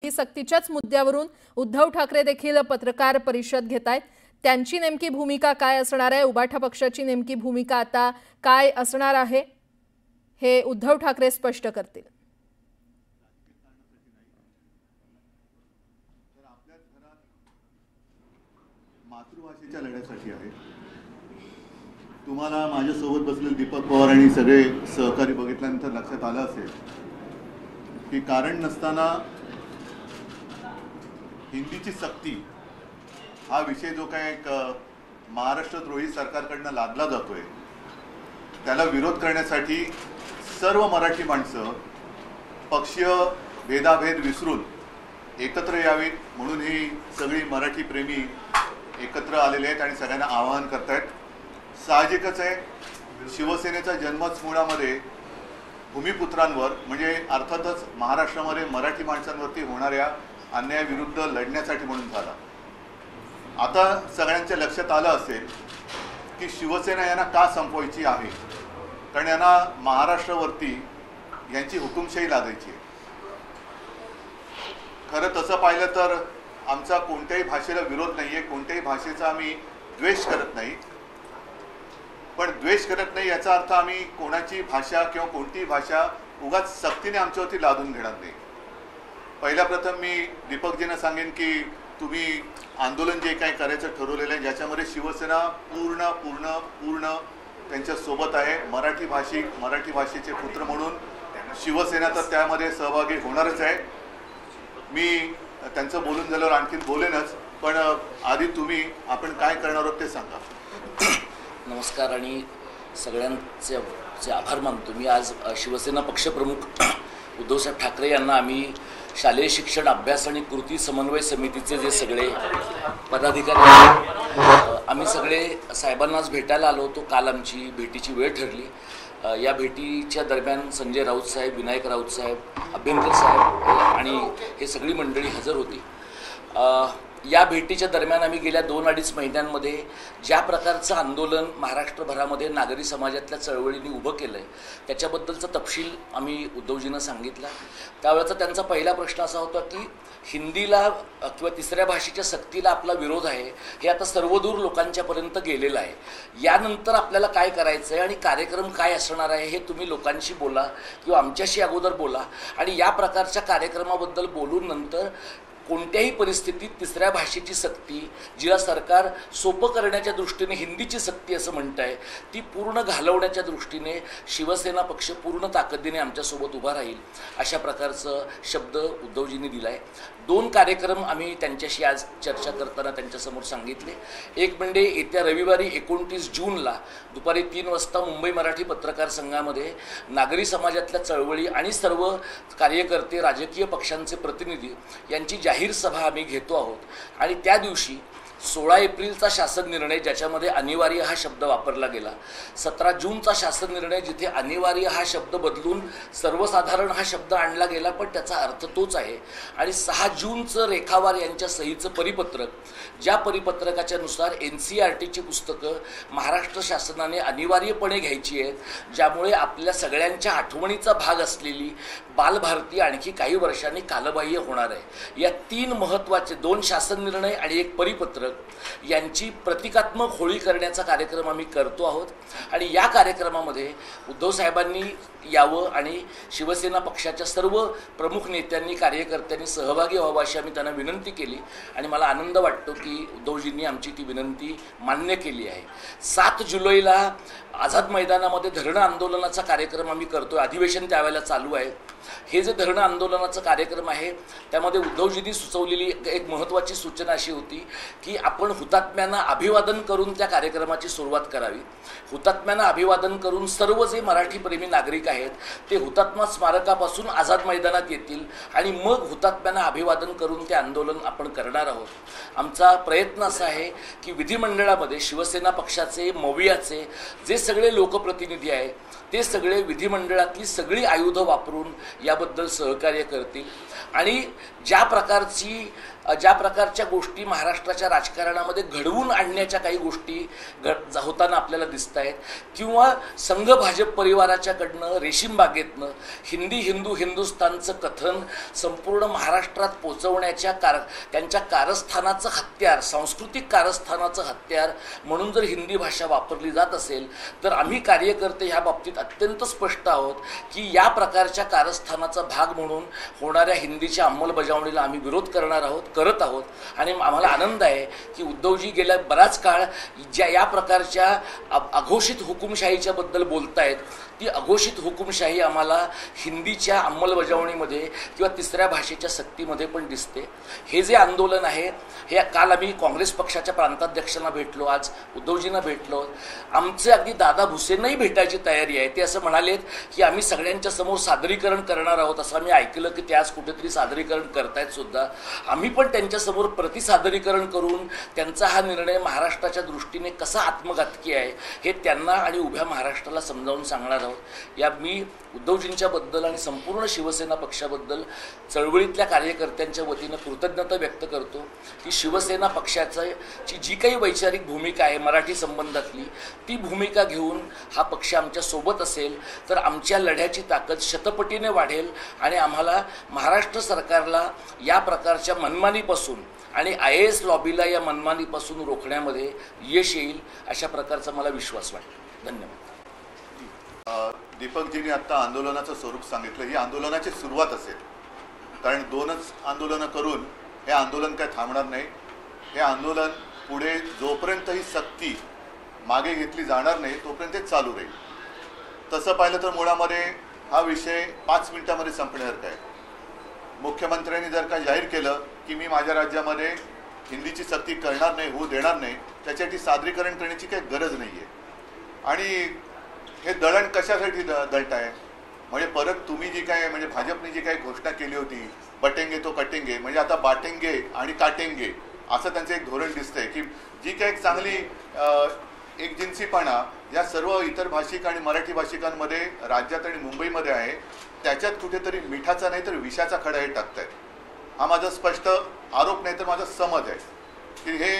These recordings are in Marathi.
ही सक्तीच्याच मुद्द्यावरून उद्धव ठाकरे देखील पत्रकार परिषद घेतायत। त्यांची नेमकी भूमिका काय असणार आहे, उबाठा पक्षाची नेमकी भूमिका आता काय असणार आहे हे उद्धव ठाकरे स्पष्ट करतील। मातृभाषेच्या लढ्यासाठी आहे। तुम्हाला माझ्या सोबत बसलेले दीपक पवार आणि सगळे सहकारी बघितल्यानंतर लक्षात आलं असेल की कारण नसताना हिंदीची सक्ती हा विषय जो काय एक महाराष्ट्रद्रोही सरकारकडून लादला जातोय त्याला विरोध करण्यासाठी सर्व मराठी माणसं पक्षीय भेदाभेद विसरून एकत्र यावीत म्हणून ही सगळी मराठी प्रेमी एकत्र आलेले आहेत आणि सगळ्यांना आवाहन करतायत। साहजिकच आहे, शिवसेनेचा जन्मच मुळामध्ये भूमिपुत्रांवर म्हणजे अर्थातच महाराष्ट्रामध्ये मराठी माणसांवरती होणाऱ्या अन्यायाविरुद्ध लढण्यासाठी म्हणून झाला। आता सगळ्यांच्या लक्षात आलं असेल की शिवसेना यांना का संपवायची आहे, कारण यांना महाराष्ट्रावरती यांची हुकुमशाही लादायची आहे। खरं तसं पाहिलं तर आमचा कोणत्याही भाषेला विरोध नाही आहे, कोणत्याही भाषेचा आम्ही द्वेष करत नाही, पण द्वेष करत नाही याचा अर्थ आम्ही कोणाची भाषा किंवा कोणतीही भाषा उगाच सक्तीने आमच्यावरती लादून घेणार नाही। पहिल्या प्रथम मी दीपकजींना सांगेन की तुम्ही आंदोलन जे काही करायचं ठरवलेलं आहे ज्याच्यामध्ये शिवसेना पूर्ण पूर्ण पूर्ण त्यांच्या सोबत आहे। मराठी भाषेचे पुत्र म्हणून शिवसेना तर त्यामध्ये सहभागी होणारच आहे। मी त्यांचं बोलून झाल्यावर आणखीन बोलेनच, पण आधी तुम्ही आपण काय करणार आहोत ते सांगा। नमस्कार आणि सगळ्यांचे आभार मानतो। मी आज शिवसेना पक्षप्रमुख उद्धवसाहेब ठाकरे यांना आम्ही शालेय शिक्षण अभ्यास आणि कृती समन्वय समितीचे जे सगळे पदाधिकारी आम्ही सगळे साहेबांनाच भेटायला आलो होतो। काल आमची भेटीची वेळ ठरली। या भेटीच्या दरम्यान संजय राऊत साहेब, विनायक राऊत साहेब, अभ्यंकर साहेब आणि हे सगळी मंडळी हजर होती। या भेटीच्या दरम्यान आम्ही गेल्या 2-2.5 महिन्यांमध्ये ज्या प्रकारचं आंदोलन महाराष्ट्रभरामध्ये नागरी समाजातल्या चळवळींनी उभं केलं आहे त्याच्याबद्दलचा तपशील आम्ही उद्धवजींना सांगितला। त्यावेळेचा त्यांचा पहिला प्रश्न असा होता की हिंदीला किंवा तिसऱ्या भाषेच्या सक्तीला आपला विरोध आहे हे आता सर्वदूर लोकांच्यापर्यंत गेलेलं आहे। यानंतर आपल्याला काय करायचं आहे आणि कार्यक्रम काय असणार आहे हे तुम्ही लोकांशी बोला किंवा आमच्याशी अगोदर बोला आणि या प्रकारच्या कार्यक्रमाबद्दल बोलून नंतर कोणत्याही परिस्थितीत तिसऱ्या भाषेची सक्ती जिला सरकार सोपं करण्याच्या दृष्टीने हिंदीची सक्ती असं म्हणत आहे ती पूर्ण घालवण्याच्या दृष्टीने शिवसेना पक्ष पूर्ण ताकदीने आमच्यासोबत उभा राहील अशा प्रकारचं शब्द उद्धवजींनी दिला आहे। 2 कार्यक्रम आम्ही त्यांच्याशी आज चर्चा करताना त्यांच्यासमोर सांगितले। एक म्हणजे येत्या रविवारी 29 जूनला दुपारी 3 वाजता मुंबई मराठी पत्रकार संघामध्ये नागरी समाजातल्या चळवळी आणि सर्व कार्यकर्ते, राजकीय पक्षांचे प्रतिनिधी यांची जाहीर सभा आम्ही घेतो आहोत आणि त्या दिवशी 16 एप्रिलचा शासन निर्णय ज्याच्यामध्ये अनिवार्य हा शब्द वापरला गेला, 17 जूनचा शासन निर्णय जिथे अनिवार्य हा शब्द बदलून सर्वसाधारण हा शब्द आणला गेला पण त्याचा अर्थ तोच आहे आणि 6 जूनचं रेखावार यांच्या सहीचं परिपत्रक ज्या परिपत्रकाच्या नुसार NCERTची पुस्तकं महाराष्ट्र शासनाने अनिवार्यपणे घ्यायची आहेत ज्यामुळे आपल्या सगळ्यांच्या आठवणीचा भाग असलेली बालभारती आणखी काही वर्षांनी कालबाह्य होणार आहे। या 3 महत्त्वाचे 2 शासन निर्णय आणि 1 परिपत्रक यांची प्रतिकात्मक होळी करण्याचा कार्यक्रम आम्ही करतो आहोत आणि या कार्यक्रमामध्ये उद्धव साहेबांनी यावं आणि शिवसेना पक्षाच्या सर्व प्रमुख नेत्यांनी, कार्यकर्त्यांनी सहभागी व्हावं अशी आम्ही त्यांना विनंती केली आणि मला आनंद वाटतो की उद्धवजींनी आमची ती विनंती मान्य केली आहे। 7 जुलैला आझाद मैदानामध्ये धरणं आंदोलनाचा कार्यक्रम आम्ही करतोय, अधिवेशन त्यावेळेला चालू आहे। हे जे धरणं आंदोलनाचा कार्यक्रम आहे त्यामध्ये उद्धवजींनी सुचवलेली एक महत्त्वाची सूचना अशी होती की आपण हुतात्म्यांना अभिवादन करून त्या कार्यक्रमाची सुरुवात करावी। हुतात्म्यांना अभिवादन करून सर्व जे मराठी प्रेमी नागरिक आहेत ते हुतात्मा स्मारकापासून आझाद मैदानात येतील आणि मग हुतात्म्यांना अभिवादन करून ते आंदोलन आपण करणार आहोत। आमचा प्रयत्न असा आहे की विधिमंडळामध्ये शिवसेना पक्षाचे, मवियाचे जे सगळे लोकप्रतिनिधी आहेत ते सगळे विधिमंडळातली सगळी आयुधं वापरून याबद्दल सहकार्य करतील आणि ज्या प्रकारची ज्या प्रकारच्या गोष्टी महाराष्ट्राच्या राजकारणामध्ये घडवून आणण्याच्या काही गोष्टी होताना आपल्याला दिसत आहेत, किंवा संघ भाजप परिवाराच्याकडनं रेशीम बागेतनं हिंदी हिंदू हिंदुस्थानचं कथन संपूर्ण महाराष्ट्रात पोचवण्याच्या त्यांच्या कारस्थानाचं हत्यार, सांस्कृतिक कारस्थानाचं हत्यार म्हणून जर हिंदी भाषा वापरली जात असेल तर आम्ही कार्यकर्ते ह्या बाबतीत अत्यंत स्पष्ट आहोत की या प्रकारच्या कारस्थानाचा भाग म्हणून होणाऱ्या हिंदीच्या अंमलबजावणीला आम्ही विरोध करत आहोत. आणि आम्हाला आनंद आहे की उद्धवजी गेल्या बराच काळ या प्रकारच्या अघोषित हुकुमशाहीच्या बद्दल बोलतायत. ती अघोषित हुकुमशाही आम्हाला हिंदीच्या अंमलबजावणीमध्ये किंवा तिसऱ्या भाषेच्या सक्तीमध्ये पण दिसते. हे जे आंदोलन आहे, हे काल आम्ही काँग्रेस पक्षाच्या प्रांताध्यक्षांना भेटलो, आज उद्धवजींना भेटलो. आमचे अगदी दादा भुसेंनाही भेटायची तयारी आहे. ते असं म्हणालेत की आम्ही सगळ्यांच्या समोर सादरीकरण करणार आहोत. असं आम्ही ऐकलं की ते आज कुठेतरी सादरीकरण करतायत सुद्धा. आम्ही पण त्यांच्यासमोर प्रतिसादरीकरण करून त्यांचा हा निर्णय महाराष्ट्राच्या दृष्टीने कसा आत्मघातकी आहे हे त्यांना आणि उभ्या महाराष्ट्राला समजावून सांगणार आहोत. मी उद्धवजींच्याबद्दल आणि संपूर्ण शिवसेना पक्षाबद्दल चळवळीतल्या कार्यकर्त्यांच्या वतीनं कृतज्ञता व्यक्त करतो की शिवसेना पक्षाची जी काही वैचारिक भूमिका आहे मराठी संबंधातली, ती भूमिका घेऊन हा पक्ष आमच्या सोबत असेल तर आमच्या लढ्याची ताकद शतपटीने वाढेल आणि आम्हाला महाराष्ट्र सरकारला या प्रकारच्या मनमानीपासून आणि IAS लॉबीला या मनमानीपासून रोखण्यामध्ये यश येईल अशा प्रकारचा मला विश्वास वाटतो. धन्यवाद. दीपकजींनी आता आंदोलनाचं स्वरूप सांगितलं. ही आंदोलनाची सुरुवात असेल, कारण 2च आंदोलनं करून हे आंदोलन काय थांबणार नाही. हे आंदोलन पुढे जोपर्यंत ही सक्ती मागे घेतली जाणार नाही तोपर्यंत ते चालू राहील. तसं पाहिलं तर मुळामध्ये हा विषय 5 मिनिटांमध्ये संपण्यासारखा आहे. मुख्यमंत्र्यांनी जर का जाहीर केलं की मी माझ्या राज्यामध्ये हिंदीची सक्ती करणार नाही, होऊ देणार नाही, त्याच्यासाठी सादरीकरण करण्याची काही गरज नाही आहे. आणि हे दळण कशासाठी दळताय? म्हणजे परत तुम्ही जी काय म्हणजे भाजपने जी काही घोषणा केली होती बटेंगे तो कटेंगे, म्हणजे आता बाटेंगे आणि काटेंगे असं त्यांचं एक धोरण दिसतंय की जी काही एक चांगली एकजिन्सीपणा या सर्व इतर भाषिक आणि मराठी भाषिकांमध्ये राज्यात आणि मुंबईमध्ये आहे, त्याच्यात कुठेतरी मिठाचा नाही तर विषाचा खडा हे टाकतायत. हा माझा स्पष्ट आरोप नाही तर माझा समज आहे की हे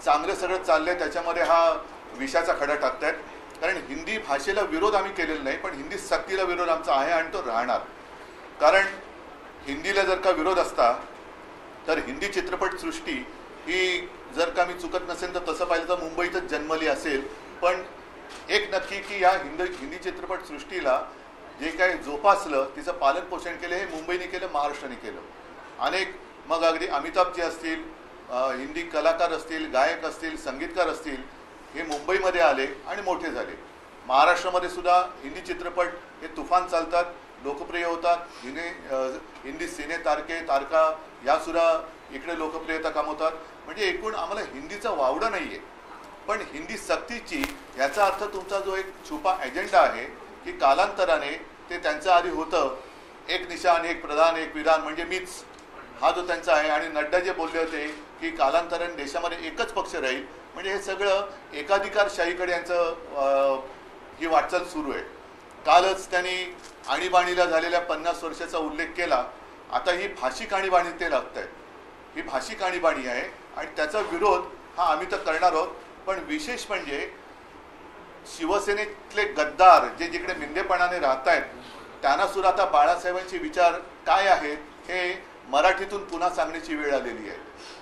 चांगलं सगळं चाललंय त्याच्यामध्ये हा विषाचा खडा टाकतायत. कारण हिंदी भाषेला विरोध आम्ही केलेला नाही, पण हिंदी सक्तीला विरोध आमचा आहे आणि तो राहणार. कारण हिंदीला जर का विरोध असता तर हिंदी चित्रपटसृष्टी ही जर का मी चुकत नसेल तर तसं पाहिलं तर मुंबईतच जन्मली असेल. पण एक नक्की की या हिंदी चित्रपटसृष्टीला जे काही जोपासलं, तिचं पालन पोषण केलं हे मुंबईने केलं, महाराष्ट्राने केलं. अनेक मग अगदी अमिताभजी असतील, हिंदी कलाकार असतील, गायक असतील, संगीतकार असतील, हे मुंबईमध्ये आले आणि मोठे झाले. महाराष्ट्रामध्ये सुद्धा हिंदी चित्रपट हे तुफान चालतात, लोकप्रिय होतात. हिंदी सिने तारका यासुद्धा इकडे लोकप्रियता कमवतात. म्हणजे एकूण आम्हाला हिंदीचा वावडा नाही आहे. पण हिंदी सक्तीची याचा अर्थ तुमचा जो एक छुपा एजेंडा आहे की कालांतराने ते त्यांचं आधी होतं एक निशाण एक प्रधान एक विधान म्हणजे मीच, हा जो त्यांचा आहे. आणि नड्डा जे बोलले होते की कालांतराने देशामध्ये एकच पक्ष राहील, म्हणजे हे सगळं एकाधिकारशाहीकडे यांचं ही वाटचाल सुरू आहे. कालच त्यांनी आणीबाणीला झालेल्या 50 वर्षाचा उल्लेख केला. आता ही भाषिक आणीबाणी ते लागत आहेत. ही भाषिक आणीबाणी आहे आणि त्याचा विरोध हा आम्ही तर करणार आहोत. पण विशेष म्हणजे शिवसेनेतले गद्दार जे जिकडे मिंदेपणाने राहत आहेत त्यांना सुद्धा आता बाळासाहेबांचे विचार काय आहेत हे मराठीतून पुन्हा सांगण्याची वेळ आलेली आहे.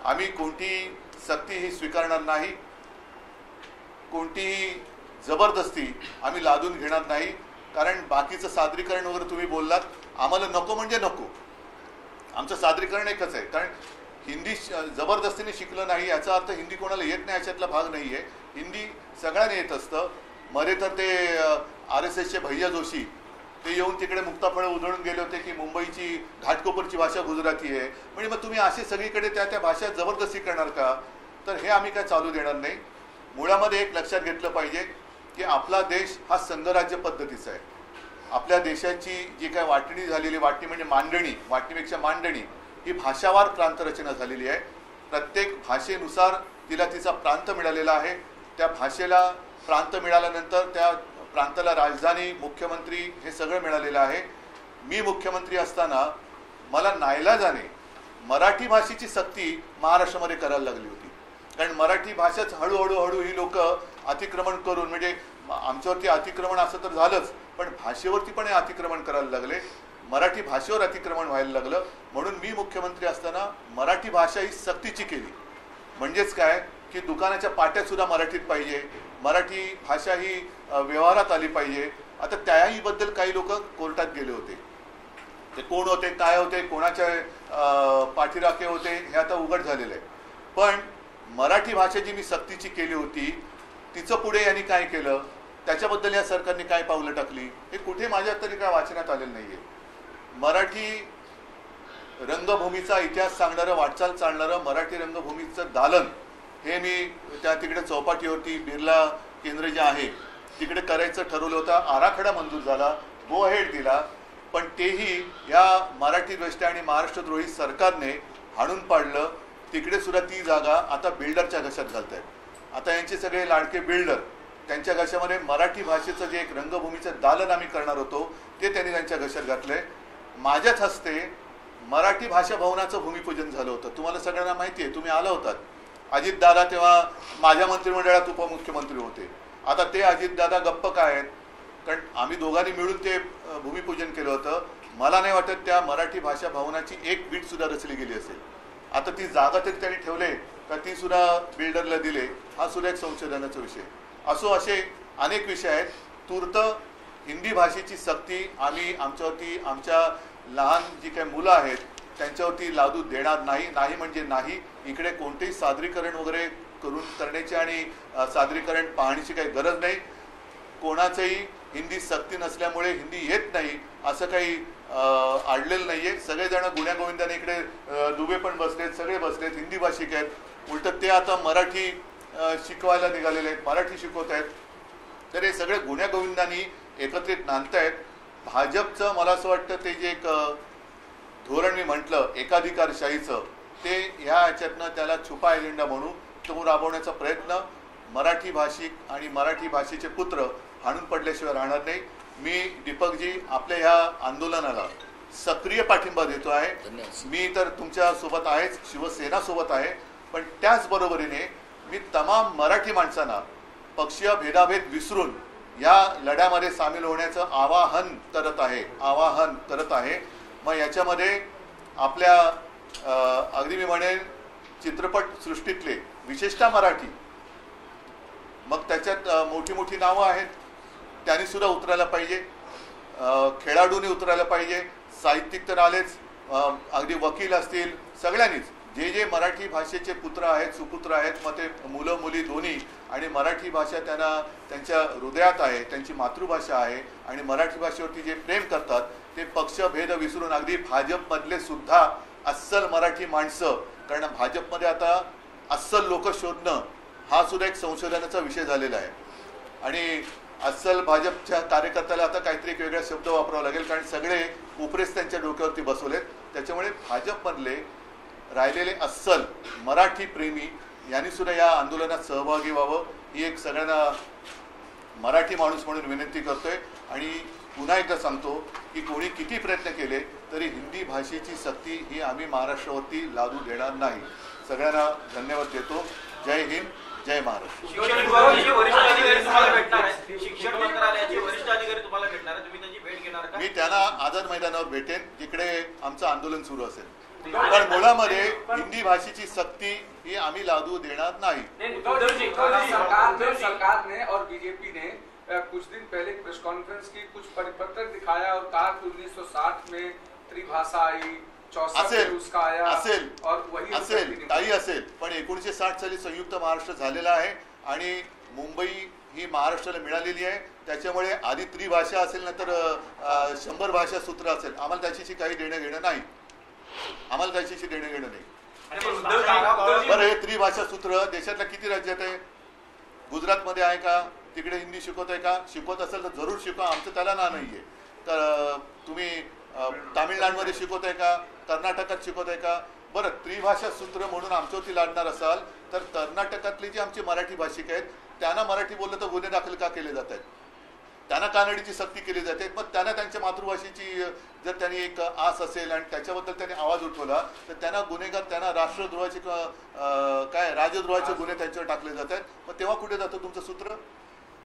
आम्ही कोणतीही सक्ती ही स्वीकारणार नाही, कोणतीही जबरदस्ती आम्ही लादून घेणार नाही. कारण बाकीचं सादरीकरण वगैरे तुम्ही बोललात, आम्हाला नको म्हणजे नको, आमचं सादरीकरण एकच आहे. कारण हिंदी जबरदस्तीने शिकलं नाही याचा अर्थ हिंदी कोणाला येत नाही अशातला भाग नाही आहे. हिंदी सगळ्यांना येत असतं. मध्ये तर ते RSSचे भैया जोशी ते येऊन तिकडे मुक्ताफळं उधळून गेले होते की मुंबईची घाटकोपरची भाषा गुजराती आहे. म्हणजे मग तुम्ही असे सगळीकडे त्या भाषा जबरदस्ती करणार का? तर हे आम्ही काय चालू देणार नाही. मुळामध्ये एक लक्षात घेतलं पाहिजे की आपला देश हा संघराज्य पद्धतीचा आहे. आपल्या देशाची जी काय वाटणी झालेली, वाटणी म्हणजे मांडणी, वाटणीपेक्षा मांडणी, ही भाषावार प्रांतरचना झालेली आहे. प्रत्येक भाषेनुसार तिला तिचा प्रांत मिळालेला आहे. त्या भाषेला प्रांत मिळाल्यानंतर त्या प्रांताला राजधानी, मुख्यमंत्री हे सगळं मिळालेलं आहे. मी मुख्यमंत्री असताना मला नाईलाजाने मराठी भाषेची सक्ती महाराष्ट्रामध्ये करायला लागली होती. कारण मराठी भाषाच हळूहळू ही लोक अतिक्रमण करून, म्हणजे आमच्यावरती अतिक्रमण असं तर झालंच, पण भाषेवरती पण हे अतिक्रमण करायला लागले. मराठी भाषेवर अतिक्रमण व्हायला लागलं. म्हणून मी मुख्यमंत्री असताना मराठी भाषा ही सक्तीची केली. म्हणजेच काय की दुकानाच्या पाट्या सुद्धा मराठीत पाहिजे, मराठी भाषा ही व्यवहारात आली पाहिजे. आता त्याही बद्दल काही लोक कोर्टात गेले होते. ते कोण होते, काय होते, कोणाच्या पाठीराखे होते हे आता उघड झालेलं आहे. पण मराठी भाषा जी मी सक्तीची केली होती तिचं पुढे यांनी काय केलं, त्याच्याबद्दल या सरकारने काय पावलं टाकली हे कुठे माझ्या तरी काय वाचण्यात आलेलं नाहीये. मराठी रंगभूमीचा इतिहास सांगणारं, वाटचाल चालणारं मराठी रंगभूमीचं दालन हे मी त्या तिकडे चौपाटीवरती बिर्ला केंद्र जे आहे तिकडे करायचं ठरवलं होतं. आराखडा मंजूर झाला, गो हेड दिला, पण तेही या मराठी द्वेष्टी आणि महाराष्ट्रद्रोही सरकारने हाणून पाडलं. तिकडे सुद्धा ती जागा आता बिल्डरच्या घशात घालत आहेत. आता यांचे सगळे लाडके बिल्डर त्यांच्या घशामध्ये मराठी भाषेचं जे एक रंगभूमीचं दालन आम्ही करणार होतो ते त्यांनी त्यांच्या घशात घातलंय. माझ्याच हस्ते मराठी भाषा भवनाचं भूमिपूजन झालं होतं. तुम्हाला सगळ्यांना माहिती आहे, तुम्ही आला होतात. अजितदादा तेव्हा माझ्या मंत्रिमंडळात उपमुख्यमंत्री होते. आता ते अजितदादा गप्प काय आहेत, कारण आम्ही दोघांनी मिळून ते भूमिपूजन केलं होतं. मला नाही वाटत त्या मराठी भाषा भवनाची एक बीट सुद्धा रचली गेली असेल. आता ती जागा तरी त्यांनी ठेवले का ती सुद्धा बिल्डरला दिले, हा सुद्धा एक संशोधनाचा विषय असो. असे अनेक विषय आहेत. तूर्त हिंदी भाषेची सक्ती आम्ही आमच्यावरती, आमच्या लहान जी काही मुलं आहेत त्यांच्यावरती लादू देणार नाही. नाही म्हणजे नाही. इकडे कोणतेही सादरीकरण वगैरे करण्याची आणि सादरीकरण पाहण्याची काही गरज नाही. कोणाचंही हिंदी सक्ती नसल्यामुळे हिंदी येत नाही असं काही आढळलेलं नाहीये. सगळेजण गुण्यागोविंदाने इकडे दुबे पण बसलेत, सगळे बसलेत, हिंदी भाषिक आहेत. उलट ते आता मराठी शिकवायला निघालेले आहेत, मराठी शिकवत आहेत. तर हे सगळे गुण्यागोविंदानी एकत्रित नांदतायत. भाजपचं मला असं वाटतं ते जे एक धोरण मी म्हटलं एकाधिकारशाहीचं, ते ह्या ह्याच्यातनं त्याला छुपा एजेंडा म्हणून तो राबवण्याचा प्रयत्न मराठी भाषिक आणि मराठी भाषेचे पुत्र हाणून पडल्याशिवाय राहणार नाही. मी दीपकजी आपल्या ह्या आंदोलनाला सक्रिय पाठिंबा देतो आहे. मी तर तुमच्या सोबत आहेच, शिवसेना सोबत आहे, पण त्याचबरोबरीने मी तमाम मराठी माणसांना पक्षीय भेदाभेद विसरून या लढ्यामध्ये सामील होण्याचं आवाहन करत आहे. मग याच्यामध्ये आपल्या अगदी मी म्हणेन चित्रपट सृष्टीतले विशेषतः मराठी, मग त्याच्यात मोठी मोठी नावं आहेत, त्यांनी सुद्धा उतरायला पाहिजे, खेळाडूंनी उतरायला पाहिजे, साहित्यिक तर आलेच, अगदी वकील असतील, सगळ्यांनीच जे जे मराठी भाषेचे पुत्र आहेत, सुपुत्र आहेत, मग ते मुलं मुली दोन्ही, आणि मराठी भाषा त्यांना त्यांच्या हृदयात आहे, त्यांची मातृभाषा आहे आणि मराठी भाषेवरती जे प्रेम करतात ते पक्षभेद विसरून अगदी भाजपमधले सुद्धा अस्सल मराठी माणसं, कारण भाजपमध्ये आता अस्सल लोक शोधणं हा सुद्धा एक संशोधनाचा विषय झालेला आहे. आणि अस्सल भाजपच्या कार्यकर्त्याला आता काहीतरी एक वेगळा शब्द वापरावा लागेल, कारण सगळे उपरेस त्यांच्या डोक्यावरती बसवलेत. त्याच्यामुळे भाजपमधले राहिलेले अस्सल मराठी प्रेमी यांनी सुद्धा या आंदोलनात सहभागी व्हावं ही एक सगळ्यांना मराठी माणूस म्हणून विनंती करतोय. आणि पुन्हा एकदा सांगतो की कोणी किती प्रयत्न केले तरी हिंदी भाषेची सक्ती ही आम्ही महाराष्ट्रावरती लादू देणार नाही. सगळ्यांना धन्यवाद देतो. जय हिंद, जय महाराष्ट्र. मी त्यांना आझाद मैदानावर भेटेन जिकडे आमचं आंदोलन सुरू असेल. पण मुळामध्ये हिंदी भाषेची सक्ती ही आम्ही लादू देणार नाही. सरकार ने और बीजेपी ने कुछ दिन पहले प्रेस कॉन्फ्रेंस की कुछ परिपत्र दिखाया और कहा कि 1960 में त्रिभाषा आई, 64 में उसका आया और वही असेल. पण 1960 साली संयुक्त महाराष्ट्र झालेला आहे आणि मुंबई ही महाराष्ट्राला मिळालेली आहे. त्याच्यामुळे आधी त्रिभाषा असेल नंतर 100 भाषा सूत्र असेल. आम्हाला त्याच्याशी काही देणं घेणं नाही. बरं, हे त्रिभाषा सूत्र देशातल्या किती राज्यात आहे? गुजरातमध्ये आहे का? तिकडे हिंदी शिकवत आहे का? शिकवत असेल तर जरूर शिकवा, आमचं त्याला नाहीये. तर तुम्ही तामिळनाडूमध्ये शिकवत आहे का? कर्नाटकात शिकवत आहे का? बरं, त्रिभाषा सूत्र म्हणून आमच्यावरती लादणार असाल तर कर्नाटकातले जे आमचे मराठी भाषिक आहेत त्यांना मराठी बोललं तर गुन्हे दाखल का केले जात आहेत? त्यांना कानडीची सक्ती केली जाते. मग त्यांना त्यांच्या मातृभाषेची जर त्यांनी एक आस असेल आणि त्याच्याबद्दल त्यांनी आवाज उठवला तर त्यांना गुन्हेगार, त्यांना राष्ट्रद्रोहाचे काय राजद्रोहाचे गुन्हे त्यांच्यावर टाकले जात आहेत. मग तेव्हा कुठे जातं तुमचं सूत्र?